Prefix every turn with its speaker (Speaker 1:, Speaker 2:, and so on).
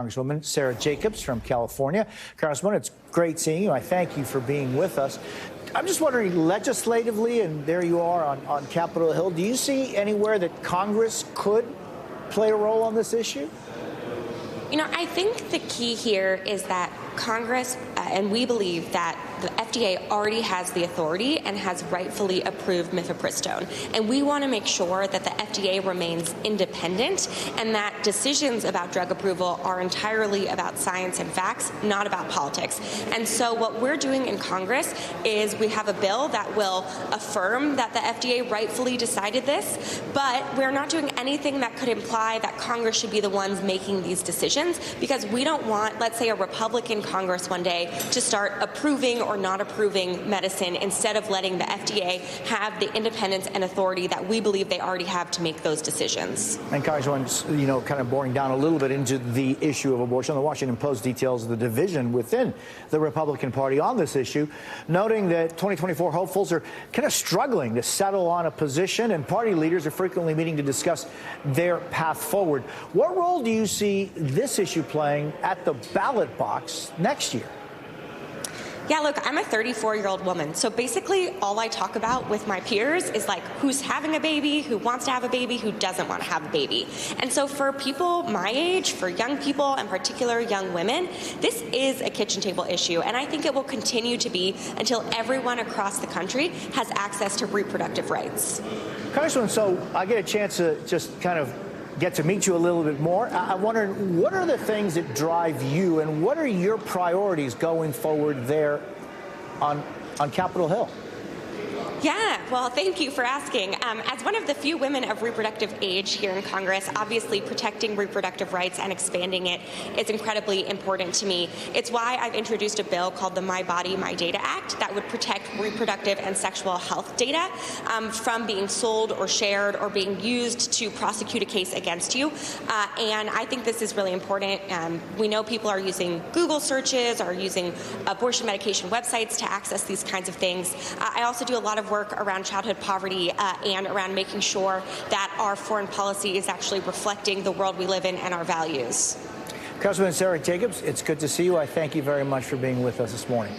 Speaker 1: Congresswoman Sara Jacobs from California. Congresswoman, it's great seeing you. I thank you for being with us. I'm just wondering, legislatively, and there you are on Capitol Hill, do you see anywhere that Congress could play a role on this issue?
Speaker 2: You know, I think the key here is that Congress, and we believe that the FDA already has the authority and has rightfully approved Mifepristone. And we want to make sure that the FDA remains independent and that decisions about drug approval are entirely about science and facts, not about politics. And so what we're doing in Congress is we have a bill that will affirm that the FDA rightfully decided this, but we're not doing anything that could imply that Congress should be the ones making these decisions, because we don't want, let's say, a Republican Congress one day to start approving or not approving medicine instead of letting the FDA have the independence and authority that we believe they already have to make those decisions.
Speaker 1: And Congresswoman, you know, kind of boring down a little bit into the issue of abortion, the Washington Post details the division within the Republican Party on this issue, noting that 2024 hopefuls are kind of struggling to settle on a position, and party leaders are frequently meeting to discuss their path forward. What role do you see this issue playing at the ballot box next year?
Speaker 2: Yeah, look, I'm a 34-year-old woman, so basically all I talk about with my peers is like who's having a baby, who wants to have a baby, who doesn't want to have a baby. And so for people my age, for young people, and particular young women, this is a kitchen table issue, and I think it will continue to be until everyone across the country has access to reproductive rights.
Speaker 1: Congresswoman, so I get a chance to just kind of get to meet you a little bit more. I wonder, what are the things that drive you, and what are your priorities going forward there on Capitol Hill?
Speaker 2: Yeah, well, thank you for asking. As one of the few women of reproductive age here in Congress, obviously protecting reproductive rights and expanding it is incredibly important to me. It's why I've introduced a bill called the My Body, My Data Act that would protect reproductive and sexual health data from being sold or shared or being used to prosecute a case against you. And I think this is really important. We know people are using Google searches or using abortion medication websites to access these kinds of things. I also do a lot of work around childhood poverty and around making sure that our foreign policy is actually reflecting the world we live in and our values.
Speaker 1: Congresswoman Sara Jacobs, it's good to see you. I thank you very much for being with us this morning.